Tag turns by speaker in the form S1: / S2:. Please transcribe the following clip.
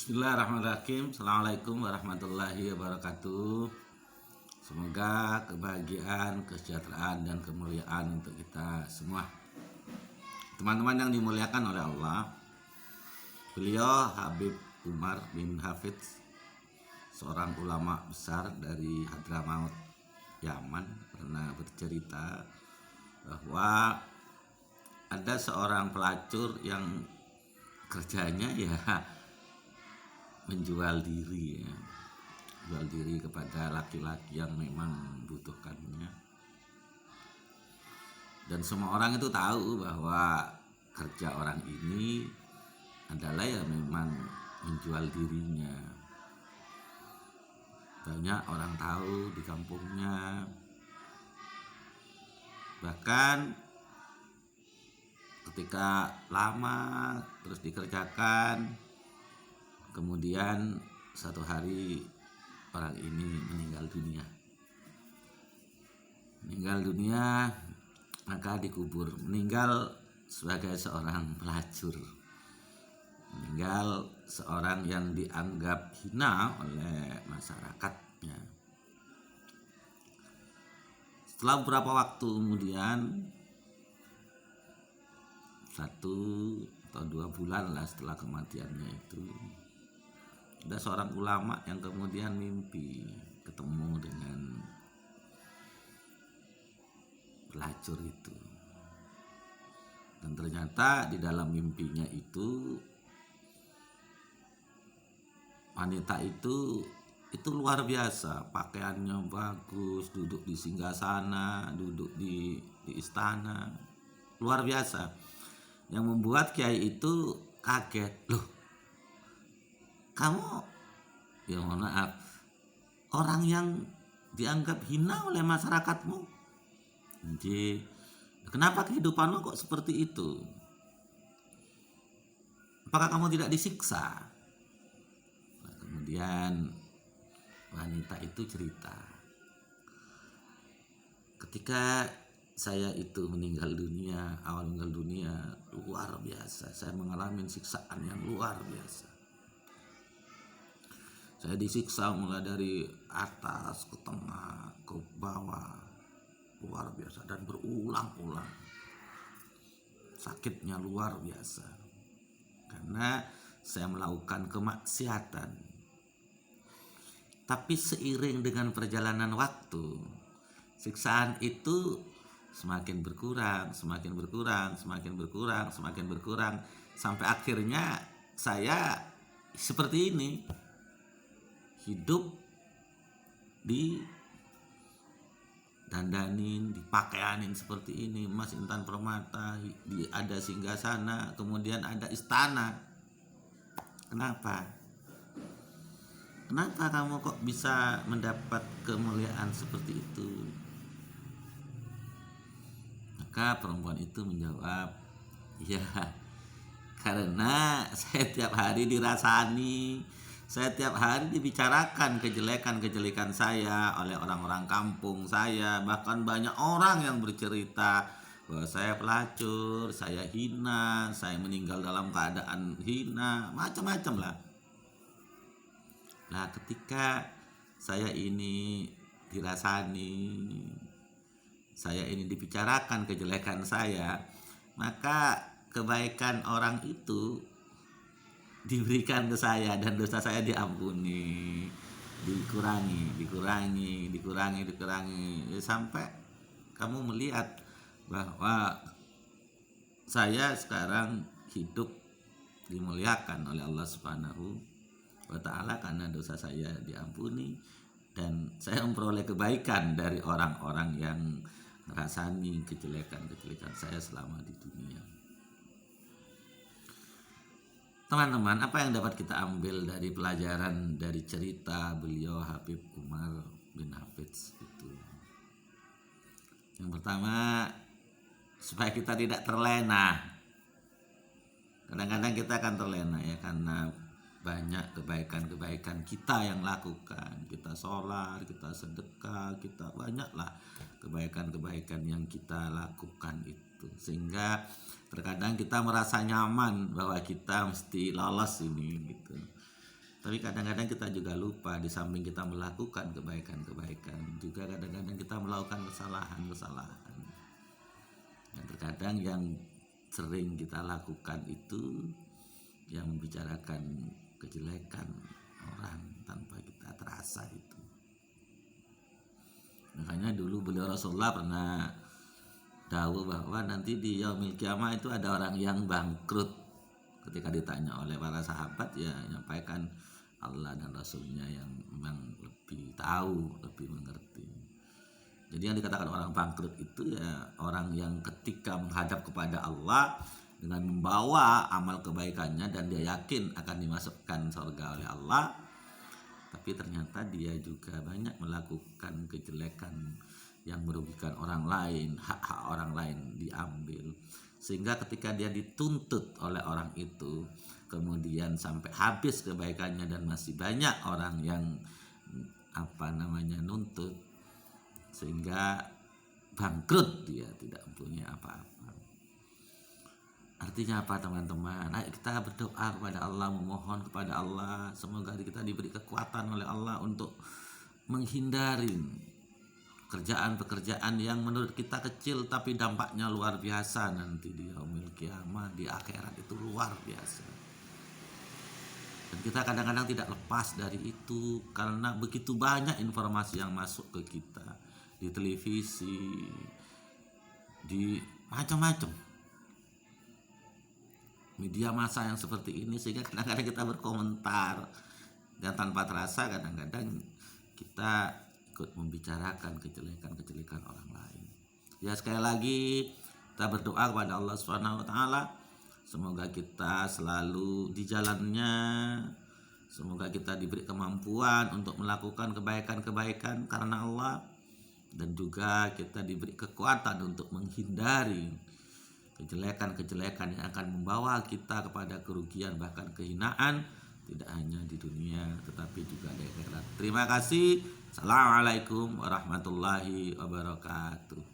S1: Bismillahirrahmanirrahim. Assalamualaikum warahmatullahi wabarakatuh. Semoga kebahagiaan, kesejahteraan, dan kemuliaan untuk kita semua. Teman-teman yang dimuliakan oleh Allah, beliau Habib Umar bin Hafidz, seorang ulama besar dari Hadramaut, Yaman, pernah bercerita bahwa ada seorang pelacur yang kerjanya ya menjual diri ya. Jual diri kepada laki-laki yang memang membutuhkannya. Dan semua orang itu tahu bahwa kerja orang ini adalah ya memang menjual dirinya. Banyak orang tahu di kampungnya. Bahkan ketika lama terus dikerjakan, kemudian satu hari orang ini meninggal dunia. Maka dikubur. Meninggal sebagai seorang pelacur. Meninggal seorang yang dianggap hina oleh masyarakatnya. Setelah beberapa waktu kemudian, 1 atau 2 bulan lah setelah kematiannya itu, ada seorang ulama yang kemudian mimpi ketemu dengan pelacur itu. Dan ternyata di dalam mimpinya itu, wanita itu luar biasa. Pakaiannya bagus, duduk di singgasana, duduk di istana, luar biasa. Yang membuat kiai itu kaget. Loh, kamu, ya mohon maaf, orang yang dianggap hina oleh masyarakatmu. Jadi, kenapa kehidupanmu kok seperti itu? Apakah kamu tidak disiksa? Nah, kemudian wanita itu cerita, ketika saya itu awal meninggal dunia, luar biasa. Saya mengalami siksaan yang luar biasa. Saya disiksa mulai dari atas ke tengah ke bawah, luar biasa, dan berulang-ulang. Sakitnya luar biasa karena saya melakukan kemaksiatan. Tapi seiring dengan perjalanan waktu, siksaan itu semakin berkurang, sampai akhirnya saya seperti ini, hidup di dandanin, dipakaianin seperti ini, emas, intan, permata, ada singgasana, kemudian ada istana. Kenapa kamu kok bisa mendapat kemuliaan seperti itu? Maka perempuan itu menjawab, ya karena saya tiap hari dirasani, saya tiap hari dibicarakan kejelekan saya oleh orang-orang kampung saya. Bahkan banyak orang yang bercerita bahwa saya pelacur, saya hina, saya meninggal dalam keadaan hina, macam-macam lah. Nah, ketika saya ini dirasani, saya ini dibicarakan kejelekan saya, maka kebaikan orang itu diberikan ke saya dan dosa saya diampuni, dikurangi sampai kamu melihat bahwa saya sekarang hidup dimuliakan oleh Allah Subhanahu wa Ta'ala karena dosa saya diampuni dan saya memperoleh kebaikan dari orang-orang yang merasani kejelekan saya selama di dunia. Teman-teman, apa yang dapat kita ambil dari pelajaran dari cerita beliau Habib Umar bin Hafidz itu? Yang pertama, supaya kita tidak terlena. Kadang-kadang kita akan terlena ya, karena banyak kebaikan-kebaikan kita yang lakukan. Kita sholat, kita sedekah, kita banyaklah kebaikan-kebaikan yang kita lakukan itu. Sehingga terkadang kita merasa nyaman bahwa kita mesti lolos ini gitu. Tapi kadang-kadang kita juga lupa, di samping kita melakukan kebaikan-kebaikan, juga kadang-kadang kita melakukan kesalahan-kesalahan. Dan terkadang yang sering kita lakukan itu yang membicarakan kejelekan orang tanpa kita terasa itu. Makanya dulu beliau Rasulullah pernah tahu bahwa nanti di yaumil kiamah itu ada orang yang bangkrut. Ketika ditanya oleh para sahabat, ya menyampaikan Allah dan Rasulnya yang memang lebih tahu, lebih mengerti. Jadi yang dikatakan orang bangkrut itu ya orang yang ketika menghadap kepada Allah dengan membawa amal kebaikannya dan dia yakin akan dimasukkan surga oleh Allah, tapi ternyata dia juga banyak melakukan kejelekan yang merugikan orang lain, hak-hak orang lain diambil, sehingga ketika dia dituntut oleh orang itu, kemudian sampai habis kebaikannya dan masih banyak orang yang nuntut, sehingga bangkrut, dia tidak mempunyai apa-apa. Artinya apa teman-teman? Ayo kita berdoa kepada Allah, memohon kepada Allah, semoga kita diberi kekuatan oleh Allah untuk menghindari pekerjaan-pekerjaan yang menurut kita kecil tapi dampaknya luar biasa nanti di yaumil kiamah, di akhirat itu luar biasa. Dan kita kadang-kadang tidak lepas dari itu karena begitu banyak informasi yang masuk ke kita di televisi, di macam-macam media massa yang seperti ini, sehingga kadang-kadang kita berkomentar dan tanpa terasa kadang-kadang kita ikut membicarakan kejelekan-kejelekan orang lain. Ya sekali lagi kita berdoa kepada Allah Subhanahu wa taala, semoga kita selalu di jalannya, semoga kita diberi kemampuan untuk melakukan kebaikan-kebaikan karena Allah, dan juga kita diberi kekuatan untuk menghindari kejelekan-kejelekan yang akan membawa kita kepada kerugian bahkan kehinaan, tidak hanya di dunia tetapi juga di akhirat. Terima kasih. Assalamualaikum warahmatullahi wabarakatuh.